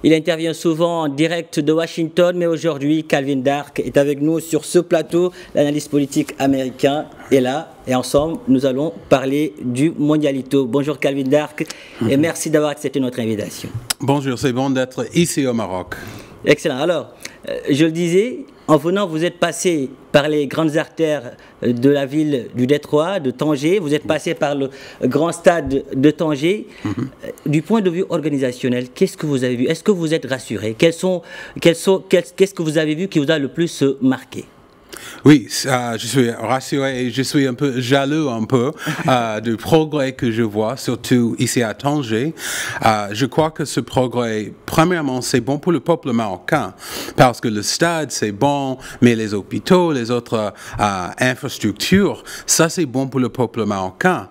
Il intervient souvent en direct de Washington, mais aujourd'hui, Calvin Dark est avec nous sur ce plateau. L'analyste politique américain est là et ensemble, nous allons parler du Mondialito. Bonjour Calvin Dark et merci d'avoir accepté notre invitation. Bonjour, c'est bon d'être ici au Maroc. Excellent. Alors, je le disais, en venant, vous êtes passé par les grandes artères de la ville du Détroit, de Tanger. Vous êtes passé par le grand stade de Tanger. Du point de vue organisationnel, qu'est-ce que vous avez vu? Est-ce que vous êtes rassuré? Qu'est-ce que vous avez vu qui vous a le plus marqué? Oui, je suis rassuré et je suis un peu jaloux du progrès que je vois, surtout ici à Tanger. Je crois que ce progrès, premièrement, c'est bon pour le peuple marocain parce que le stade, c'est bon, mais les hôpitaux, les autres infrastructures, ça, c'est bon pour le peuple marocain.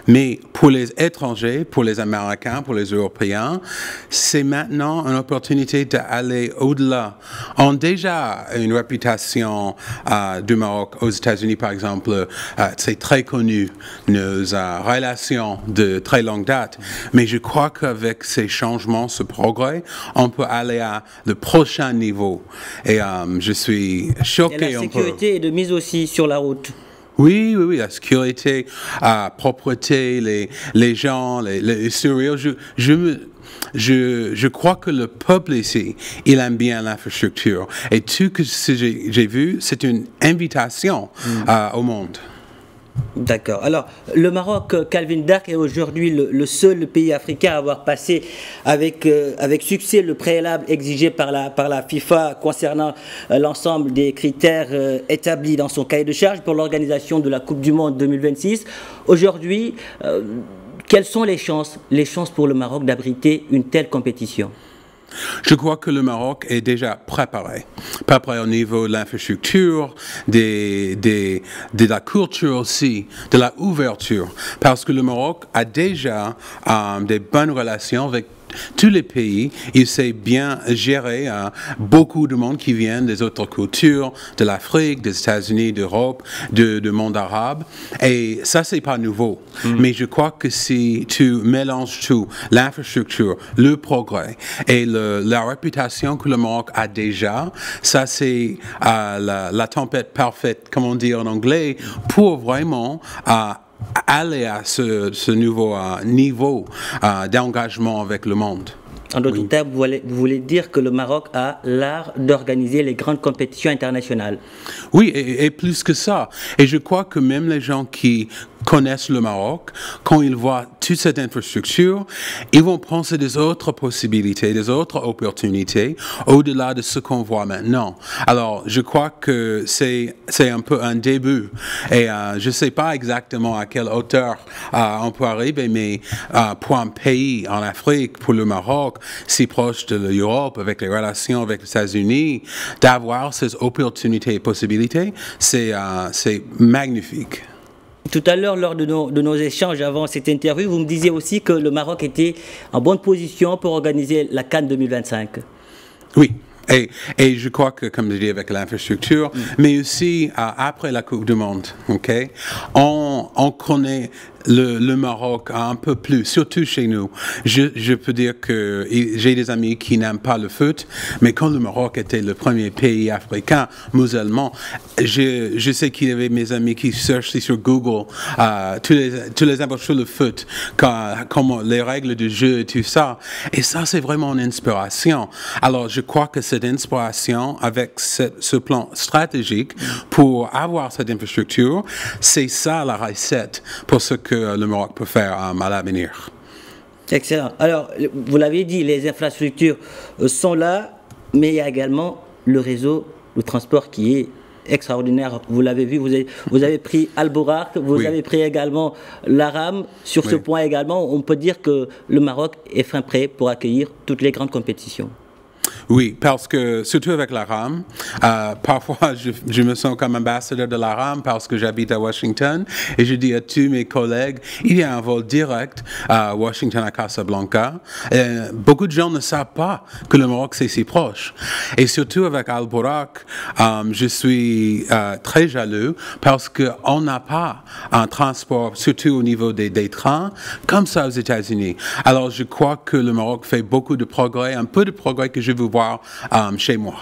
Mais pour les étrangers, pour les Américains, pour les Européens, c'est maintenant une opportunité d'aller au-delà. On a déjà une réputation du Maroc aux États-Unis, par exemple, c'est très connu, nos relations de très longue date. Mais je crois qu'avec ces changements, ce progrès, on peut aller à le prochain niveau. Et je suis choqué. Et la sécurité est de mise aussi sur la route. Oui, la sécurité, la propreté, les gens, les sourires. Je crois que le peuple ici, il aime bien l'infrastructure. Et tout ce que j'ai vu, c'est une invitation au monde. D'accord. Alors, le Maroc, Calvin Dark, est aujourd'hui le seul pays africain à avoir passé avec succès le préalable exigé par la FIFA concernant l'ensemble des critères établis dans son cahier de charge pour l'organisation de la Coupe du Monde 2026. Aujourd'hui, quelles sont les chances pour le Maroc d'abriter une telle compétition? Je crois que le Maroc est déjà préparé au niveau de l'infrastructure, de la culture aussi, de la ouverture, parce que le Maroc a déjà des bonnes relations avec tous les pays. Il sait bien gérer beaucoup de monde qui viennent des autres cultures, de l'Afrique, des États-Unis, d'Europe, du monde arabe. Et ça, c'est pas nouveau. Mais je crois que si tu mélanges tout, l'infrastructure, le progrès et la réputation que le Maroc a déjà, ça, c'est la tempête parfaite, comme on dit en anglais, pour vraiment aller à ce nouveau niveau d'engagement avec le monde. En d'autres termes, vous voulez dire que le Maroc a l'art d'organiser les grandes compétitions internationales? Oui, et plus que ça. Et je crois que même les gens qui connaissent le Maroc, quand ils voient toute cette infrastructure, ils vont penser des autres possibilités, des autres opportunités au-delà de ce qu'on voit maintenant. Alors, je crois que c'est un peu un début. Et je ne sais pas exactement à quelle hauteur on peut arriver, mais pour un pays en Afrique, pour le Maroc, si proche de l'Europe, avec les relations avec les États-Unis, d'avoir ces opportunités et possibilités, c'est magnifique. Tout à l'heure, lors de nos échanges avant cette interview, vous me disiez aussi que le Maroc était en bonne position pour organiser la CAN 2025. Oui. Et je crois que, comme je dis, avec l'infrastructure, mais aussi après la Coupe du Monde, on connaît le Maroc un peu plus, surtout chez nous. Je peux dire que j'ai des amis qui n'aiment pas le foot, mais quand le Maroc était le premier pays africain musulman, je sais qu'il y avait mes amis qui cherchaient sur Google tous les infos sur le foot, comment les règles du jeu et tout ça. Et ça, c'est vraiment une inspiration. Alors, je crois que cette inspiration, avec ce plan stratégique pour avoir cette infrastructure, c'est ça la recette pour ce que le Maroc peut faire à l'avenir. Excellent. Alors, vous l'avez dit, les infrastructures sont là, mais il y a également le réseau, le transport qui est extraordinaire. Vous l'avez vu, vous avez pris Al Bouraq, vous avez pris également l'Aram. Sur ce point également, on peut dire que le Maroc est fin prêt pour accueillir toutes les grandes compétitions. Oui, parce que surtout avec la RAM, parfois je me sens comme ambassadeur de la RAM parce que j'habite à Washington et je dis à tous mes collègues, il y a un vol direct à Washington à Casablanca. Beaucoup de gens ne savent pas que le Maroc c'est si proche. Et surtout avec Al Borak, je suis très jaloux parce qu'on n'a pas un transport, surtout au niveau des trains, comme ça aux États-Unis. Alors je crois que le Maroc fait beaucoup de progrès, un peu de progrès que je veux voir chez moi.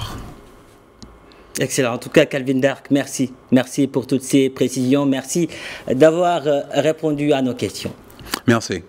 Excellent. En tout cas, Calvin Dark, merci. Merci pour toutes ces précisions. Merci d'avoir répondu à nos questions. Merci.